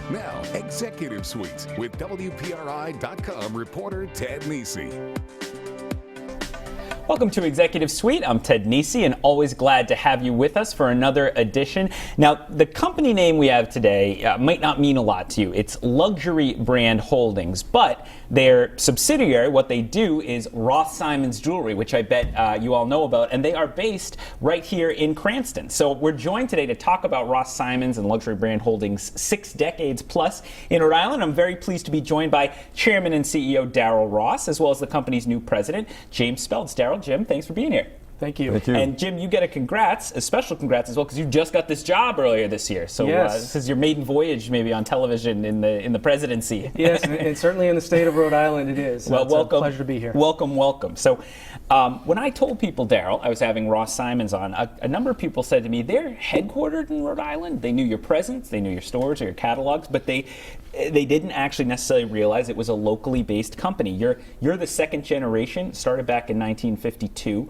Now, Executive Suite with WPRI.com reporter Ted Nesi. Welcome to Executive Suite. I'm Ted Nesi, and always glad to have you with us for another edition. Now, the company name we have today might not mean a lot to you. It's Luxury Brand Holdings, but their subsidiary, what they do is Ross Simon's Jewelry, which I bet you all know about, and they are based right here in Cranston. So we're joined today to talk about Ross Simon's and Luxury Brand Holdings' 6 decades plus in Rhode Island. I'm very pleased to be joined by Chairman and CEO Darrell Ross, as well as the company's new president, James Speltz. Darrell, Jim, thanks for being here. Thank you. Thank you. And Jim, you get a special congrats as well, because you just got this job earlier this year. So yes. This is your maiden voyage, maybe on television in the presidency. Yes, and certainly in the state of Rhode Island, it is. Well, it's welcome. A pleasure to be here. Welcome. So, when I told people, Darrell, I was having Ross Simon's on, a number of people said to me they're headquartered in Rhode Island. They knew your presence, they knew your stores or your catalogs, but they didn't actually necessarily realize it was a locally based company. You're the second generation, started back in 1952.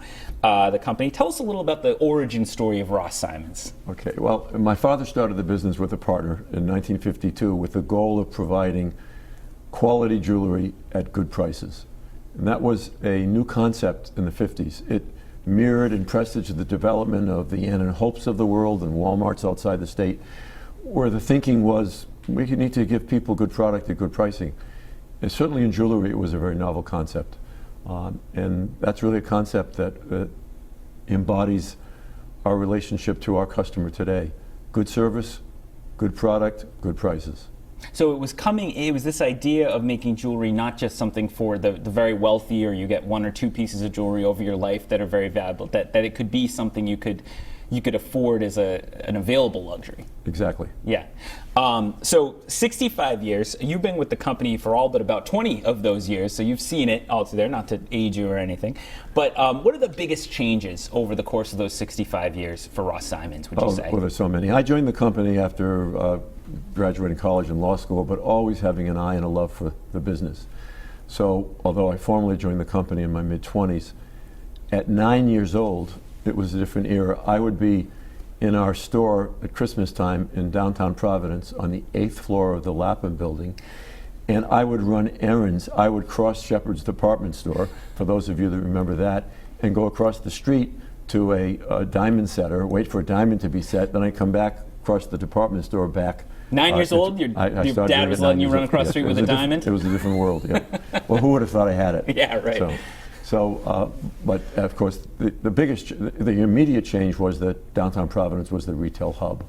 The company. Tell us a little about the origin story of Ross Simon's. Okay, well, my father started the business with a partner in 1952 with the goal of providing quality jewelry at good prices. And that was a new concept in the 50s. It mirrored and presaged the development of the Ann and Hopes of the world and Walmarts outside the state, where the thinking was we need to give people good product at good pricing. And certainly in jewelry, it was a very novel concept. And that's really a concept that embodies our relationship to our customer today. Good service, good product, good prices. So it was this idea of making jewelry not just something for the very wealthy, or you get 1 or 2 pieces of jewelry over your life that are very valuable, that it could be something you could afford as an available luxury. Exactly. Yeah. So 65 years, you've been with the company for all but about 20 of those years, so you've seen it all through there, not to age you or anything. But what are the biggest changes over the course of those 65 years for Ross Simon's, would you say? Well, there's so many. I joined the company after graduating college and law school, but always having an eye and a love for the business. So although I formally joined the company in my mid-20s, at 9 years old, it was a different era. I would be in our store at Christmas time in downtown Providence on the 8th floor of the Lapham building, and I would run errands. I would cross Shepherd's department store, for those of you that remember that, and go across the street to a diamond setter, wait for a diamond to be set, then I'd come back, across the department store back. 9 years old? Your dad was letting you run across the street with a diamond? It was a different world, yeah. Well, who would have thought I had it? Yeah, right. But of course, the immediate change was that downtown Providence was the retail hub.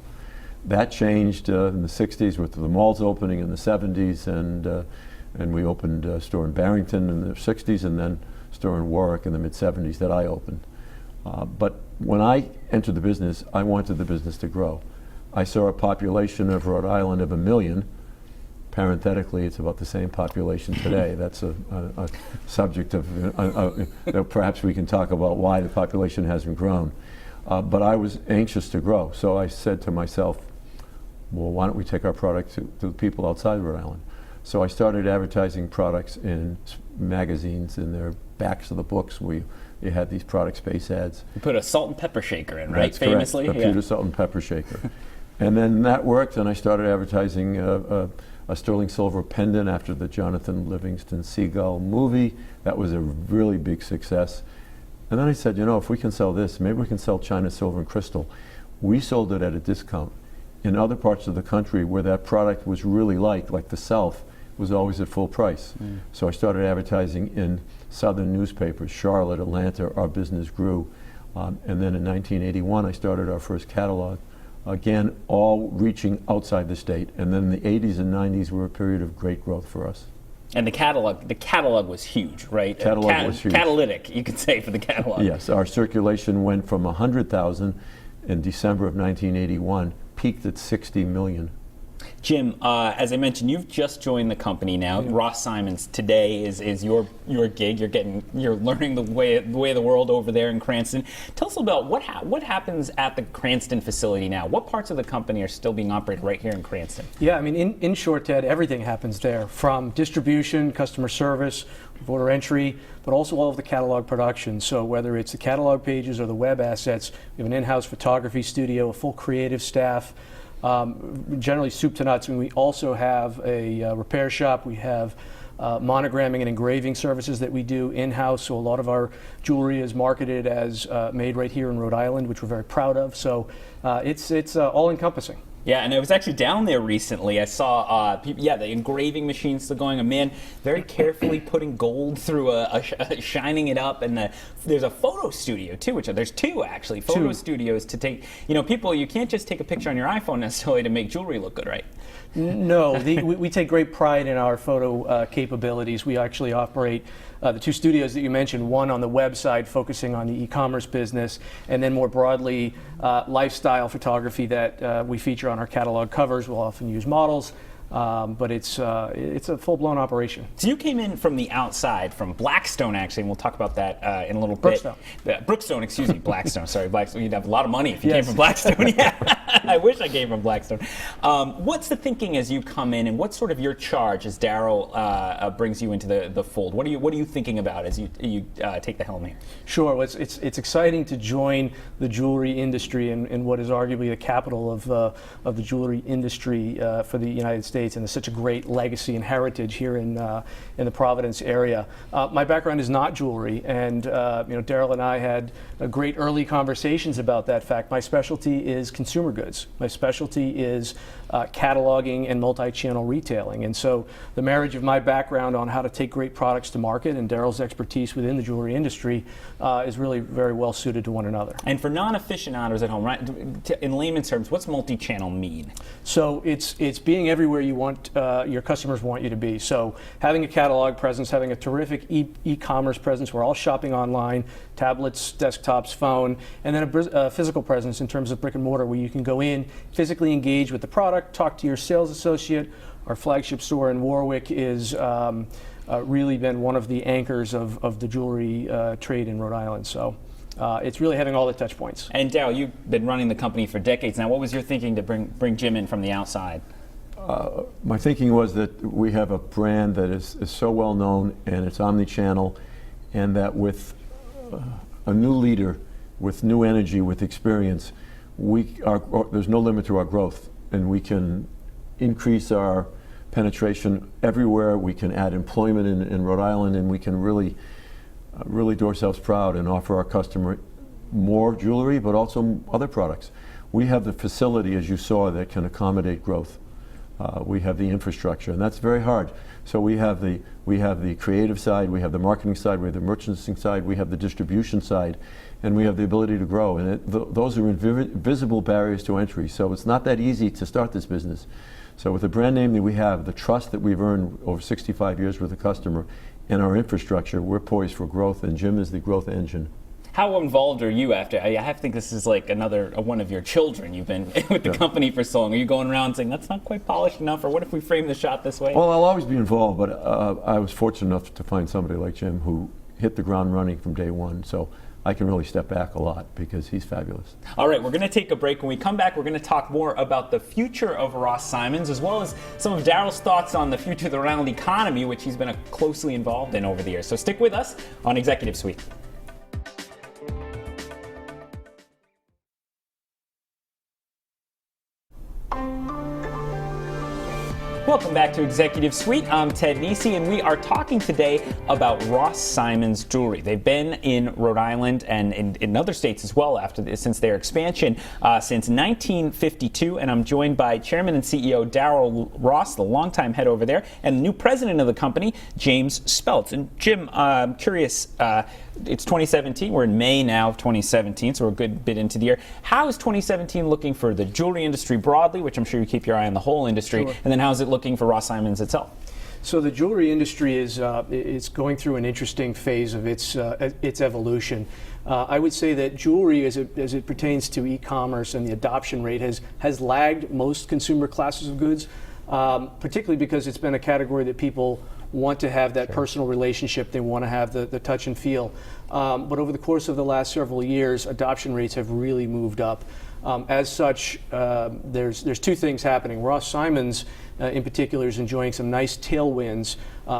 That changed in the 60s with the malls opening in the 70s, and we opened a store in Barrington in the 60s, and then a store in Warwick in the mid-70s that I opened. But when I entered the business, I wanted the business to grow. I saw a population of Rhode Island of 1 million. Parenthetically, it's about the same population today. That's a subject of perhaps we can talk about why the population hasn't grown. But I was anxious to grow, so I said to myself, well, why don't we take our product to the people outside Rhode Island? So I started advertising products in magazines, in their backs of the books. You had these product space ads. You put a salt and pepper shaker in, right? That's Famously? Correct, a pewter salt and pepper shaker. And then that worked, and I started advertising a sterling silver pendant after the Jonathan Livingston Seagull movie. That was a really big success. And then I said, if we can sell this, maybe we can sell China silver and crystal. We sold it at a discount. In other parts of the country where that product was really liked, like the South, was always at full price. So I started advertising in southern newspapers, Charlotte, Atlanta. Our business grew. And then in 1981, I started our first catalog. Again, all reaching outside the state. And then the 80s and 90s were a period of great growth for us. And the catalog was huge, right? Catalog was huge. Catalytic, you could say, for the catalog. Yes, our circulation went from 100,000 in December of 1981, peaked at 60 million. Jim, as I mentioned, you've just joined the company now. Ross Simon's today is your gig. You're learning the way of the world over there in Cranston. Tell us about what happens at the Cranston facility now. What parts of the company are still being operated right here in Cranston? Yeah, I mean, in short, Ted, everything happens there, from distribution, customer service, order entry, but also all of the catalog production. So whether it's the catalog pages or the web assets, we have an in-house photography studio, a full creative staff. generally soup to nuts. And we also have a repair shop. We have monogramming and engraving services that we do in-house. So a lot of our jewelry is marketed as made right here in Rhode Island, which we're very proud of. So it's all-encompassing. Yeah, and I was actually down there recently. I saw, the engraving machine still going. A man very carefully putting gold through shining it up, and there's a photo studio too. Which there's two actually photo studios to take. People, you can't just take a picture on your iPhone necessarily to make jewelry look good, right? No, we take great pride in our photo capabilities. We actually operate the two studios that you mentioned, one on the website focusing on the e-commerce business, and then more broadly lifestyle photography that we feature on our catalog covers. We'll often use models, but it's a full-blown operation. So you came in from the outside, from Blackstone actually, and we'll talk about that in a little Brookstone. bit. Brookstone, excuse me, Blackstone. Sorry, Blackstone. You'd have a lot of money if you came from Blackstone. Yeah, I wish I came from Blackstone. What's the thinking as you come in, and what's sort of your charge as Darrell brings you into the fold? What are you thinking about as you take the helm here? Sure. Well, it's exciting to join the jewelry industry in what is arguably the capital of the jewelry industry for the United States. And there's such a great legacy and heritage here in the Providence area. My background is not jewelry, and Darrell and I had great early conversations about that fact. My specialty is consumer goods. My specialty is cataloging and multi-channel retailing. And so the marriage of my background on how to take great products to market and Darrell's expertise within the jewelry industry is really very well suited to one another. And for non-aficionados at home, right? In layman's terms, what's multi-channel mean? So it's being everywhere you want your customers want you to be. So having a catalog presence, having a terrific e-commerce presence, we're all shopping online, tablets, desktops, phone, and then a physical presence in terms of brick and mortar where you can go in, physically engage with the product, talk to your sales associate. Our flagship store in Warwick is really been one of the anchors of the jewelry trade in Rhode Island. So it's really having all the touch points. And Darrell, you've been running the company for decades now. What was your thinking to bring Jim in from the outside? My thinking was that we have a brand that is so well known and it's omni-channel, and that with a new leader, with new energy, with experience, there's no limit to our growth, and we can increase our penetration everywhere. We can add employment in Rhode Island, and we can really do ourselves proud and offer our customer more jewelry, but also other products. We have the facility, as you saw, that can accommodate growth. We have the infrastructure, and that's very hard. So we have the creative side, we have the marketing side, we have the merchandising side, we have the distribution side, and we have the ability to grow. And those are invisible barriers to entry. So it's not that easy to start this business. So with the brand name that we have, the trust that we've earned over 65 years with the customer, and our infrastructure, we're poised for growth, and Jim is the growth engine. How involved are you after? I have to think this is like another one of your children. You've been with the company for so long. Are you going around saying that's not quite polished enough, or what if we frame the shot this way? Well, I'll always be involved, but I was fortunate enough to find somebody like Jim who hit the ground running from day one. So I can really step back a lot because he's fabulous. All right, we're going to take a break. When we come back, we're going to talk more about the future of Ross Simons, as well as some of Darrell's thoughts on the future of the Rhode Island economy, which he's been closely involved in over the years. So stick with us on Executive Suite. Welcome back to Executive Suite. I'm Ted Nesi, and we are talking today about Ross Simons Jewelry. They've been in Rhode Island and in other states as well since their expansion since 1952. And I'm joined by Chairman and CEO Darrell Ross, the longtime head over there, and the new president of the company, James Speltz. And Jim, I'm curious. It's 2017. We're in May now of 2017, so we're a good bit into the year. How is 2017 looking for the jewelry industry broadly, which I'm sure you keep your eye on the whole industry, Sure. and then how is it looking for Ross Simons itself? So the jewelry industry is going through an interesting phase of its evolution. I would say that jewelry, as it pertains to e-commerce and the adoption rate, has lagged most consumer classes of goods, particularly because it's been a category that people want to have that personal relationship. They want to have the touch and feel. But over the course of the last several years, adoption rates have really moved up. As such, there's two things happening. Ross Simons, in particular, is enjoying some nice tailwinds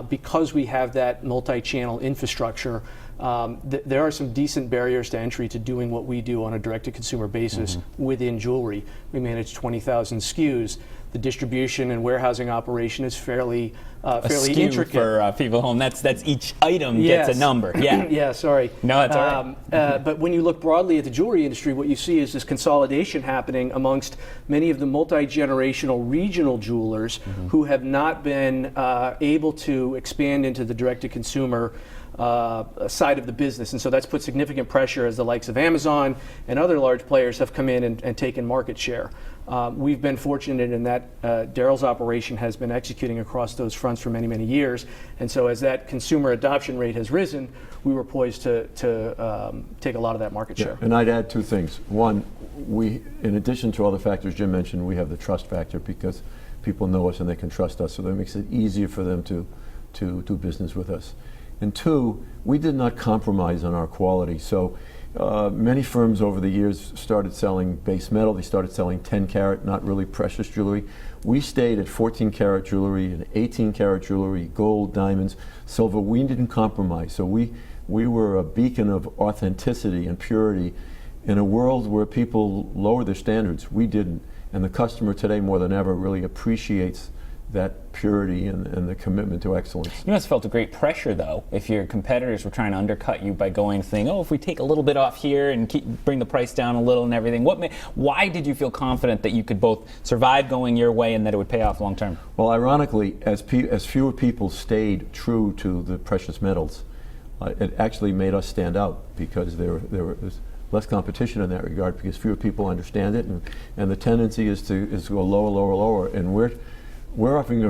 because we have that multi-channel infrastructure. there are some decent barriers to entry to doing what we do on a direct-to-consumer basis within jewelry. We manage 20,000 SKUs. The distribution and warehousing operation is fairly SKU intricate. For people at home, that's each item gets a number. Yeah. Yeah, sorry. No, that's all right. But when you look broadly at the jewelry industry, what you see is this consolidation happening amongst many of the multi-generational regional jewelers who have not been able to expand into the direct-to-consumer side of the business. And so that's put significant pressure as the likes of Amazon and other large players have come in and taken market share. We've been fortunate in that Darrell's operation has been executing across those fronts for many, many years. And so as that consumer adoption rate has risen, we were poised to take a lot of that market share. And I'd add two things. One, in addition to all the factors Jim mentioned, we have the trust factor because people know us and they can trust us, so that makes it easier for them to do business with us. And two, we did not compromise on our quality. So many firms over the years started selling base metal. They started selling 10 karat, not really precious jewelry. We stayed at 14 karat jewelry and 18 karat jewelry, gold, diamonds, silver. We didn't compromise. So we were a beacon of authenticity and purity in a world where people lower their standards. We didn't. And the customer today more than ever really appreciates that purity and the commitment to excellence. You must have felt a great pressure, though, if your competitors were trying to undercut you by saying, oh, if we take a little bit off here and bring the price down a little and everything. Why did you feel confident that you could both survive going your way and that it would pay off long term? Well, ironically, as fewer people stayed true to the precious metals, it actually made us stand out because there was less competition in that regard because fewer people understand it, and the tendency is to go lower, lower, lower, and we're offering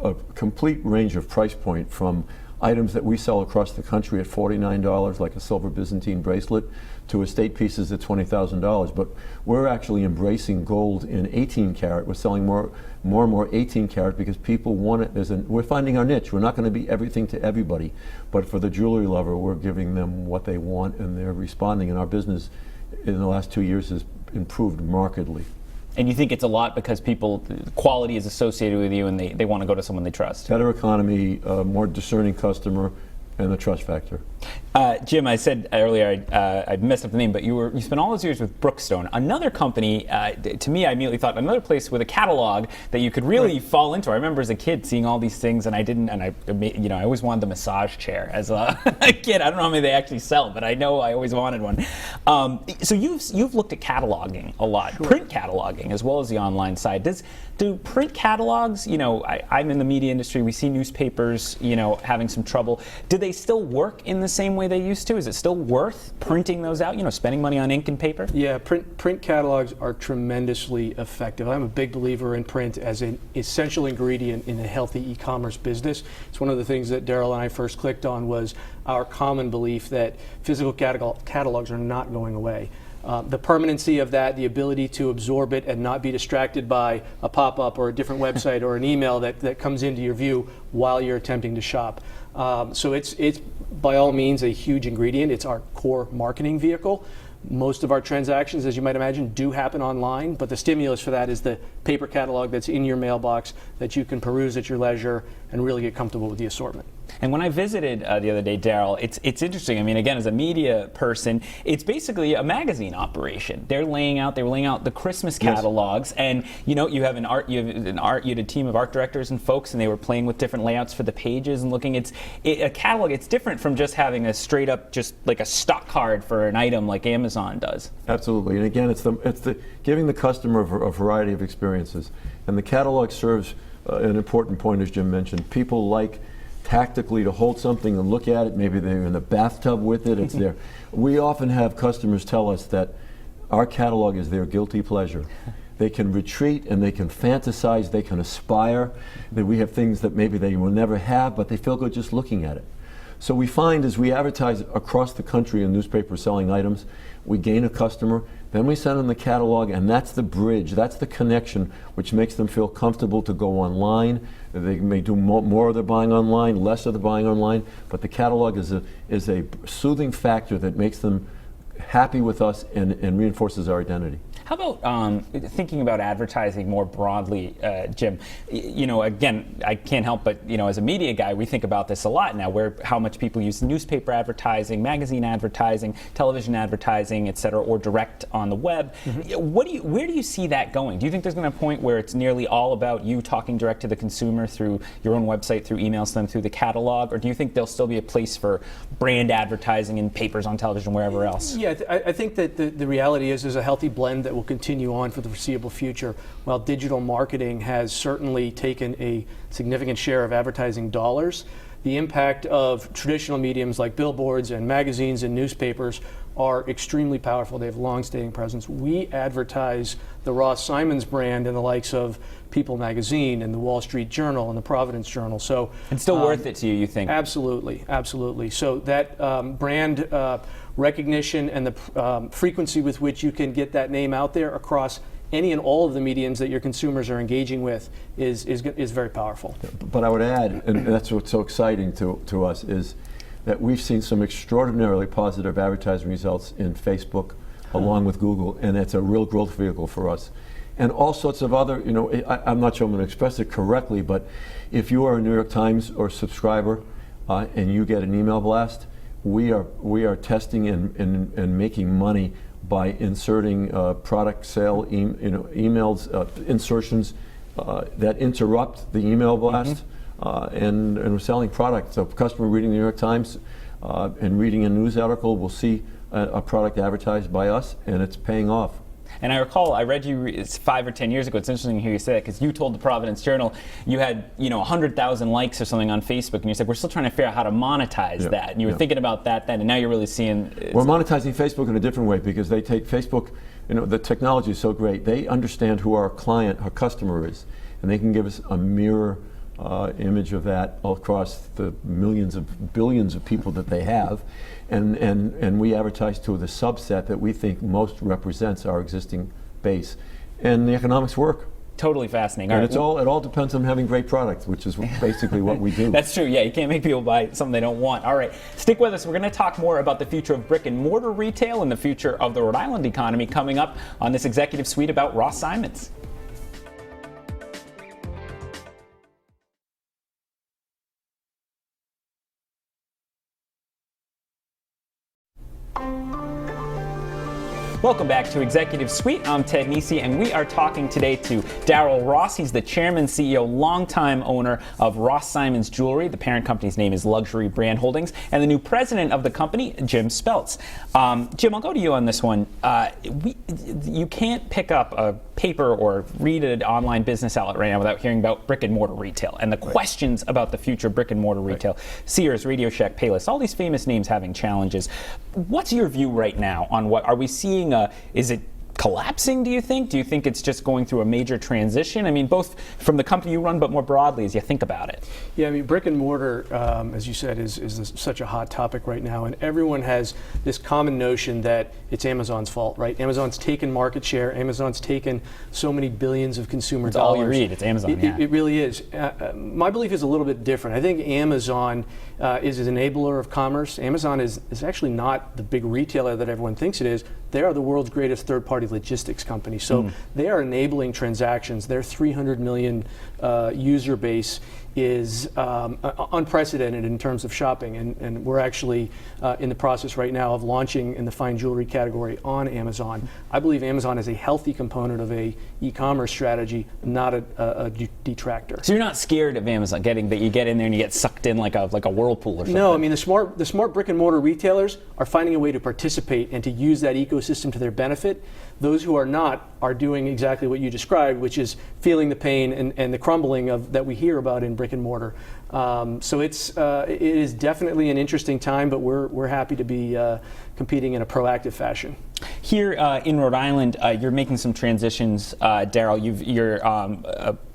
a complete range of price point from items that we sell across the country at $49, like a silver Byzantine bracelet, to estate pieces at $20,000. But we're actually embracing gold in 18 karat. We're selling more and more 18 karat because people want it. We're finding our niche. We're not going to be everything to everybody, but for the jewelry lover, we're giving them what they want, and they're responding. And our business in the last 2 years has improved markedly. And you think it's a lot because quality is associated with you and they want to go to someone they trust? Better economy, more discerning customer, and the trust factor. Jim, I said earlier I messed up the name, but you spent all those years with Brookstone, another company. To me, I immediately thought another place with a catalog that you could really fall into. I remember as a kid seeing all these things, and I always wanted the massage chair as a kid. I don't know how many they actually sell, but I know I always wanted one. So you've looked at cataloging a lot, print cataloging as well as the online side. Do print catalogs? I'm in the media industry. We see newspapers, having some trouble. Do they still work in the same way they used to? Is it still worth printing those out, spending money on ink and paper? Yeah, print catalogs are tremendously effective. I'm a big believer in print as an essential ingredient in a healthy e-commerce business. It's one of the things that Darrell and I first clicked on was our common belief that physical catalogs are not going away. The permanency of that, the ability to absorb it and not be distracted by a pop-up or a different website or an email that comes into your view while you're attempting to shop. So it's by all means a huge ingredient. It's our core marketing vehicle. Most of our transactions, as you might imagine, do happen online, but the stimulus for that is the paper catalog that's in your mailbox that you can peruse at your leisure and really get comfortable with the assortment. And when I visited the other day, Darrell, it's interesting. I mean, again, as a media person, it's basically a magazine operation. They were laying out the Christmas catalogs, and you have you had a team of art directors and folks, and they were playing with different layouts for the pages and looking. A catalog. It's different from just having a straight up, just like a stock card for an item like Amazon does. Absolutely, and again, it's the giving the customer a variety of experiences, and the catalog serves an important point, as Jim mentioned. People like tactically to hold something and look at it. Maybe they're in the bathtub with it. It's there. We often have customers tell us that our catalog is their guilty pleasure. They can retreat and they can fantasize, they can aspire, that we have things that maybe they will never have, but they feel good just looking at it. So we find as we advertise across the country in newspapers selling items, we gain a customer, then we send them the catalog, and that's the bridge, that's the connection which makes them feel comfortable to go online. They may do more of their buying online, less of the buying online, but the catalog is a soothing factor that makes them happy with us and reinforces our identity. How about thinking about advertising more broadly, Jim? Again, I can't help but, as a media guy, we think about this a lot now, how much people use newspaper advertising, magazine advertising, television advertising, et cetera, or direct on the web. Mm-hmm. Where do you see that going? Do you think there's going to be a point where it's nearly all about you talking direct to the consumer through your own website, through emails to them, through the catalog, or do you think there'll still be a place for brand advertising in papers, on television, wherever else? Yeah, I think that the reality is there's a healthy blend that will continue on for the foreseeable future. While digital marketing has certainly taken a significant share of advertising dollars, the impact of traditional mediums like billboards and magazines and newspapers are extremely powerful. They have long-standing presence. We advertise the Ross Simons brand in the likes of People magazine and the Wall Street Journal and the Providence Journal. So it's still worth it to you think? Absolutely, absolutely. So that brand recognition and the frequency with which you can get that name out there across any and all of the mediums that your consumers are engaging with is very powerful. But I would add, and that's what's so exciting to us, is that we've seen some extraordinarily positive advertising results in Facebook along with Google, and it's a real growth vehicle for us. And all sorts of other, I'm not sure I'm going to express it correctly, but if you are a New York Times or subscriber and you get an email blast, we are testing and making money by inserting product sale emails, insertions that interrupt the email blast, and we're selling products. So if a customer reading the New York Times and reading a news article will see a product advertised by us, and it's paying off. And I recall, I read you, it's 5 or 10 years ago, it's interesting to hear you say that, because you told the Providence Journal you had 100,000 likes or something on Facebook, and you said, we're still trying to figure out how to monetize that. And you were thinking about that then, and now you're really seeing... We're monetizing Facebook in a different way, because they take Facebook, the technology is so great, they understand who our customer is, and they can give us a mirror image of that across the millions of billions of people that they have, and we advertise to the subset that we think most represents our existing base, and the economics work. Totally fascinating. And it all depends on having great products, which is basically what we do. That's true. Yeah, you can't make people buy something they don't want. All right, stick with us. We're going to talk more about the future of brick and mortar retail and the future of the Rhode Island economy coming up on this Executive Suite about Ross Simons. Welcome back to Executive Suite. I'm Ted Nesi, and we are talking today to Darrell Ross. He's the chairman, CEO, longtime owner of Ross Simons Jewelry. The parent company's name is Luxury Brand Holdings, and the new president of the company, Jim Speltz. Jim, I'll go to you on this one. You can't pick up a paper or read an online business outlet right now without hearing about brick and mortar retail and the questions about the future of brick and mortar retail. Sears, Radio Shack, Payless, all these famous names having challenges. What's your view right now on what are we seeing? Is it collapsing, do you think? Do you think it's just going through a major transition? I mean, both from the company you run, but more broadly as you think about it. Yeah, I mean, brick and mortar, as you said, is such a hot topic right now, and everyone has this common notion that it's Amazon's fault, right? Amazon's taken market share. Amazon's taken so many billions of consumer It's dollars. all you read. It's Amazon. It really is. My belief is a little bit different. I think Amazon is an enabler of commerce. Amazon is actually not the big retailer that everyone thinks it is. They are the world's greatest third-party logistics company. So they are enabling transactions. Their 300 million user base is unprecedented in terms of shopping, and we're actually in the process right now of launching in the fine jewelry category on Amazon. I believe Amazon is a healthy component of a e-commerce strategy, not a detractor. So you're not scared of Amazon getting that you get in there and you get sucked in like a whirlpool or something? No, I mean the smart brick and mortar retailers are finding a way to participate and to use that ecosystem to their benefit. Those who are not are doing exactly what you described, which is feeling the pain and the crumbling that we hear about in brick and mortar. So it is definitely an interesting time, but we're happy to be competing in a proactive fashion. Here in Rhode Island, you're making some transitions, Darrell. You're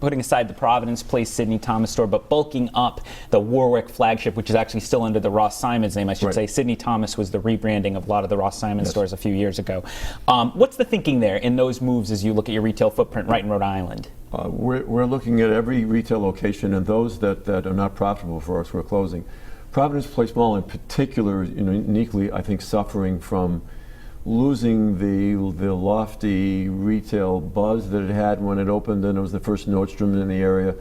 putting aside the Providence Place Sidney Thomas store, but bulking up the Warwick flagship, which is actually still under the Ross Simons name, I should say. Sidney Thomas was the rebranding of a lot of the Ross Simons stores a few years ago. What's the thinking there in those moves as you look at your retail footprint right in Rhode Island? We're looking at every retail location, and those that are not profitable for us, we're closing. Providence Place Mall in particular is uniquely, I think, suffering from losing the lofty retail buzz that it had when it opened, and it was the first Nordstrom in the area.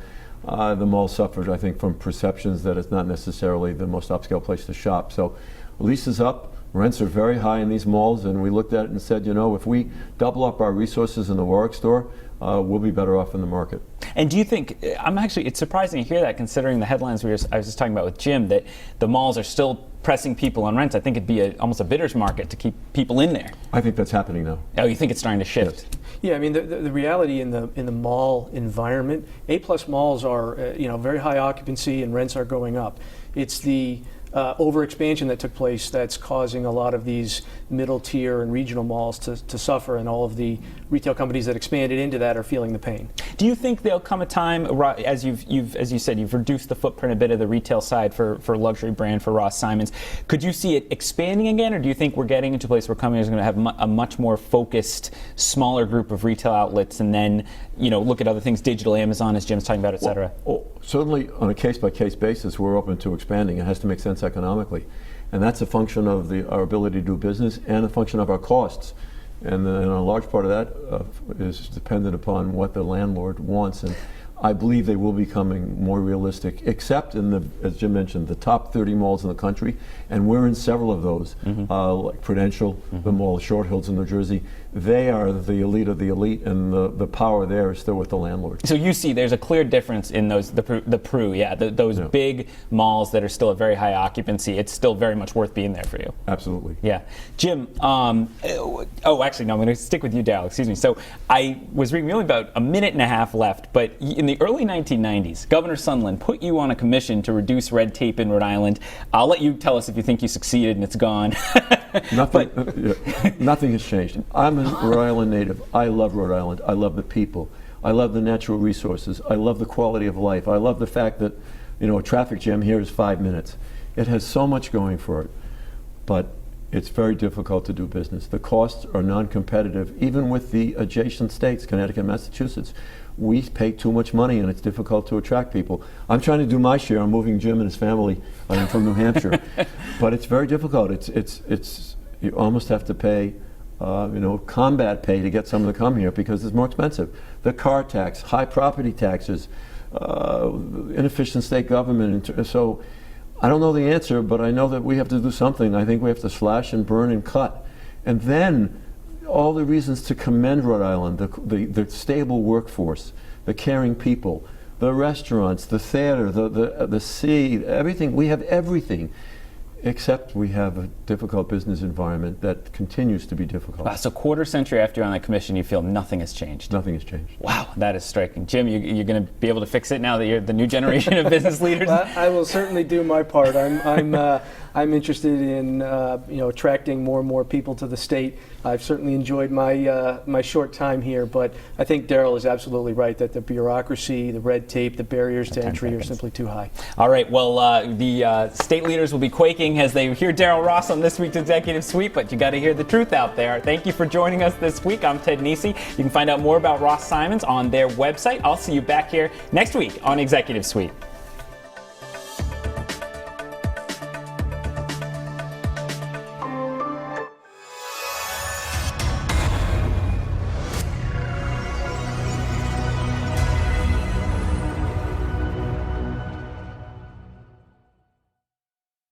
The mall suffered, I think, from perceptions that it's not necessarily the most upscale place to shop. So leases up, rents are very high in these malls, and we looked at it and said, if we double up our resources in the Warwick store, we'll be better off in the market. And do you think, it's surprising to hear that, considering the headlines I was just talking about with Jim, that the malls are still pressing people on rents. I think it'd be almost a bidder's market to keep people in there. I think that's happening now. Oh, you think it's starting to shift? Yes. Yeah, I mean, the reality in the mall environment, A-plus malls are, very high occupancy and rents are going up. It's the overexpansion that took place that's causing a lot of these middle tier and regional malls to suffer, and all of the retail companies that expanded into that are feeling the pain. Do you think there'll come a time, as you said, you've reduced the footprint a bit of the retail side for luxury brand for Ross Simons. Could you see it expanding again, or do you think we're getting into a place where companies are going to have a much more focused, smaller group of retail outlets, and then look at other things, digital, Amazon, as Jim's talking about, et cetera? Well, certainly on a case-by-case basis, we're open to expanding. It has to make sense economically. And that's a function of our ability to do business and a function of our costs. And a large part of that is dependent upon what the landlord wants. And I believe they will be becoming more realistic, except in as Jim mentioned, the top 30 malls in the country, and we're in several of those, like Prudential, the mall, Short Hills in New Jersey. They are the elite of the elite, and the power there is still with the landlord. So you see there's a clear difference in those, those big malls that are still at very high occupancy. It's still very much worth being there for you. Absolutely. Yeah. Jim, actually, no, I'm going to stick with you, Darrell. Excuse me. So I was reading, really about a minute and a half left, but in the early 1990s, Governor Sondland put you on a commission to reduce red tape in Rhode Island. I'll let you tell us if you think you succeeded and it's gone. Nothing has changed. I'm a Rhode Island native. I love Rhode Island. I love the people. I love the natural resources. I love the quality of life. I love the fact that, a traffic jam here is 5 minutes. It has so much going for it, but it's very difficult to do business. The costs are non-competitive, even with the adjacent states, Connecticut and Massachusetts. We pay too much money, and it's difficult to attract people. I'm trying to do my share. I'm moving Jim and his family. I'm from New Hampshire, but it's very difficult. It's you almost have to pay, combat pay to get someone to come here because it's more expensive. The car tax, high property taxes, inefficient state government. So I don't know the answer, but I know that we have to do something. I think we have to slash and burn and cut, and then all the reasons to commend Rhode Island, the stable workforce, the caring people, the restaurants, the theater, the sea, everything. We have everything, except we have a difficult business environment that continues to be difficult. Wow, so quarter century after you're on that commission, you feel nothing has changed. Nothing has changed. Wow, that is striking. Jim, you're going to be able to fix it now that you're the new generation of business leaders? Well, I will certainly do my part. I'm interested in attracting more and more people to the state. I've certainly enjoyed my short time here, but I think Darrell is absolutely right that the bureaucracy, the red tape, the barriers to entry are simply too high. All right, well, the state leaders will be quaking as they hear Darrell Ross on this week's Executive Suite, but you got to hear the truth out there. Thank you for joining us this week. I'm Ted Nisi. You can find out more about Ross Simons on their website. I'll see you back here next week on Executive Suite.